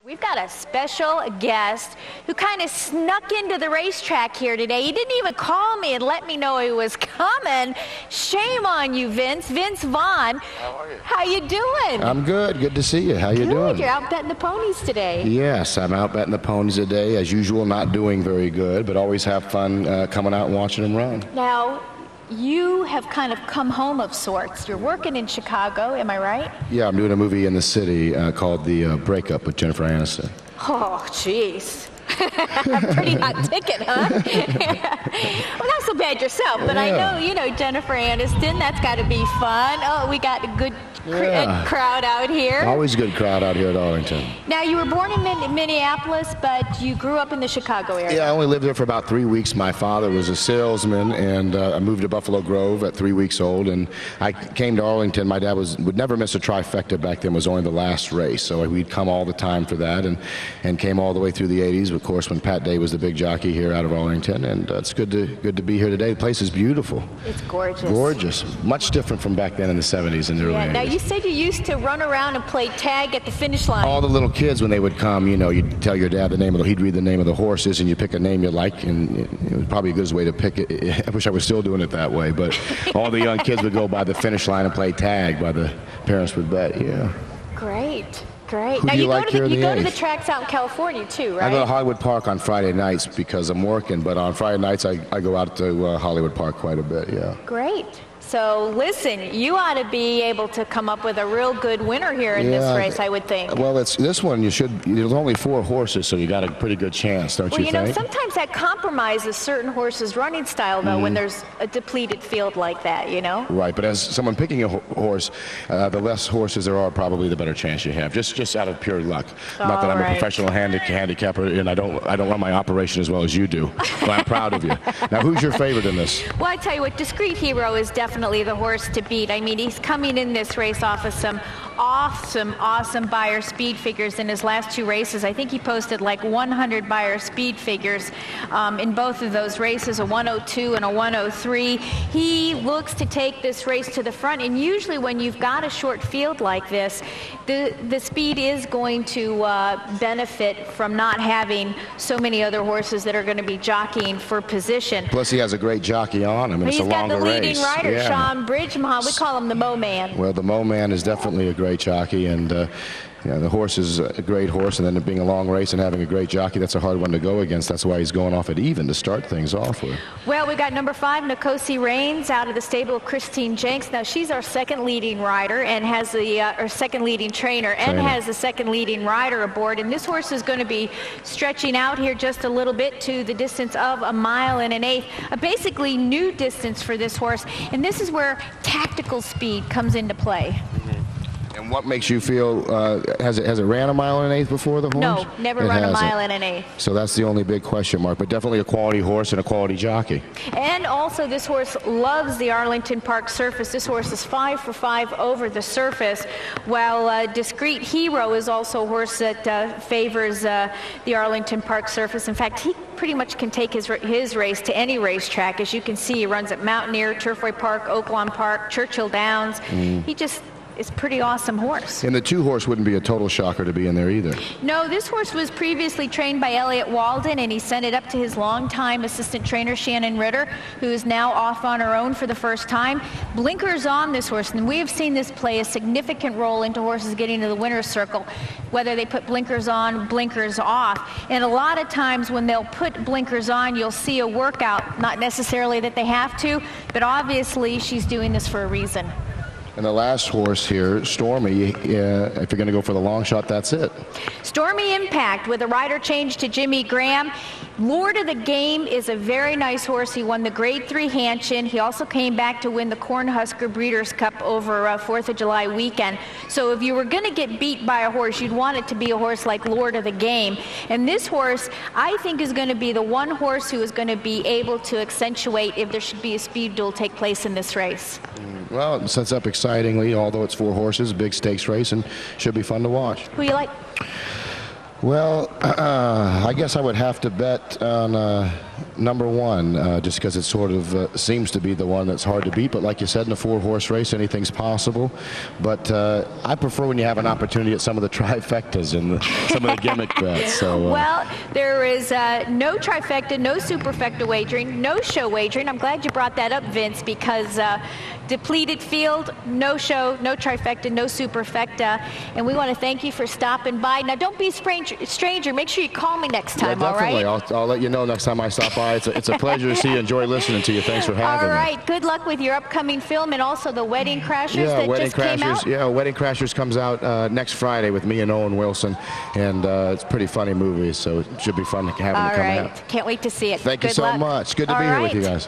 We've got a special guest who kind of snuck into the racetrack here today. He didn't even call me and let me know he was coming. Shame on you, Vince. Vince Vaughn. How are you? How you doing? I'm good. Good to see you. How you doing? You're out betting the ponies today. Yes, I'm out betting the ponies today. As usual, not doing very good, but always have fun coming out and watching them run. Now, you have kind of come home of sorts. You're working in Chicago, am I right? Yeah, I'm doing a movie in the city called The Breakup with Jennifer Aniston. Oh, jeez. Pretty hot ticket, huh? Well, not so bad yourself, but Yeah. I know, Jennifer Aniston. That's got to be fun. Oh, we got a good crowd out here. Always a good crowd out here at Arlington. Now, you were born in Minneapolis, but you grew up in the Chicago area. Yeah, I only lived there for about 3 weeks. My father was a salesman, and I moved to Buffalo Grove at 3 weeks old, and I came to Arlington. My dad would never miss a trifecta back then. It was only the last race, so we'd come all the time for that, and came all the way through the 80s, of course, when Pat Day was the big jockey here out of Arlington, and it's good to be here today. The place is beautiful. It's gorgeous. Gorgeous. Much different from back then in the 70s and the early 80s. Now, you said you used to run around and play tag at the finish line. All the little kids, when they would come, you'd tell your dad the name of he'd read the name of the horses, and you pick a name you like, and it was probably a good way to pick it. I wish I was still doing it that way, but all the young kids would go by the finish line and play tag while the parents would bet, yeah. Great. Who Now, do you you like go here in the to the eighth? tracks out in California, too, right? I go to Hollywood Park on Friday nights because I'm working, but on Friday nights I go out to Hollywood Park quite a bit, yeah. Great. So, listen, you ought to be able to come up with a real good winner here in this race, I would think. Well, this one, there's only 4 horses, so you got a pretty good chance, don't you think? Well, sometimes that compromises certain horses' running style, though, when there's a depleted field like that, Right, but as someone picking a horse, the less horses there are, probably the better chance you have, just out of pure luck. Not that I'm a professional handicapper, and I don't run my operation as well as you do, but I'm proud of you. Now, who's your favorite in this? Well, I tell you what, Discreet Hero is definitely the horse to beat. I mean, he's coming in this race off of some awesome Beyer speed figures in his last 2 races. I think he posted like 100 Beyer speed figures in both of those races, a 102 and a 103. He looks to take this race to the front, and usually when you've got a short field like this, the speed is going to benefit from not having so many other horses that are going to be jockeying for position. Plus, he has a great jockey on him. It's a longer race. He's got the leading rider, Sean Bridgman. We call him the Mo Man. Well, the Mo Man is definitely a great jockey, and the horse is a great horse, and then it being a long race and having a great jockey, that's a hard one to go against. That's why he's going off at even to start things off with. Well, we got number 5, Nkosi Reigns, out of the stable of Christine Jenks. Now, she's our second leading rider and has our second leading trainer and has the second leading rider aboard. And this horse is going to be stretching out here just a little bit to the distance of 1 1/8 miles, a basically new distance for this horse. And this is where tactical speed comes into play. And what makes you feel, has it ran 1 1/8 miles before, the horse? No, never run 1 1/8 miles. So that's the only big question mark, but definitely a quality horse and a quality jockey. And also, this horse loves the Arlington Park surface. This horse is 5 for 5 over the surface, while Discreet Hero is also a horse that favors the Arlington Park surface. In fact, he pretty much can take his race to any racetrack. As you can see, he runs at Mountaineer, Turfway Park, Oaklawn Park, Churchill Downs. He just is a pretty awesome horse. And the 2-horse wouldn't be a total shocker to be in there either. No, this horse was previously trained by Elliott Walden, and he sent it up to his longtime assistant trainer, Shannon Ritter, who is now off on her own for the first time. Blinkers on this horse, and we have seen this play a significant role into horses getting to the winner's circle, whether they put blinkers on, blinkers off. And a lot of times when they'll put blinkers on, you'll see a workout, not necessarily that they have to, but obviously she's doing this for a reason. And the last horse here, Stormy, if you're going to go for the long shot, that's it. Stormy Impact with a rider change to Jimmy Graham. Lord of the Game is a very nice horse. He won the Grade 3 Hanshin. He also came back to win the Cornhusker Breeders' Cup over 4th of July weekend. So if you were going to get beat by a horse, you'd want it to be a horse like Lord of the Game. And this horse, I think, is going to be the one horse who is going to be able to accentuate if there should be a speed duel take place in this race. Well, it sets up excitingly, although it's 4 horses, big stakes race, and should be fun to watch. Who you like? Well, I guess I would have to bet on number one, just because it sort of seems to be the one that's hard to beat. But like you said, in a 4-horse race, anything's possible. But I prefer when you have an opportunity at some of the trifectas and some of the gimmick bets. So, well, there is no trifecta, no superfecta wagering, no show wagering. I'm glad you brought that up, Vince, because depleted field, no show, no trifecta, no superfecta. And we want to thank you for stopping by. Now, don't be a stranger. Make sure you call me next time, yeah, definitely. all right? I'll let you know next time I stop by. It's a pleasure to see you. Enjoy listening to you. Thanks for having me. All right. Good luck with your upcoming film and also the Wedding Crashers came out. Yeah, Wedding Crashers comes out next Friday with me and Owen Wilson. And it's a pretty funny movie, so it should be fun having it come out. Can't wait to see it. Thank you so much. Good to be here with you guys.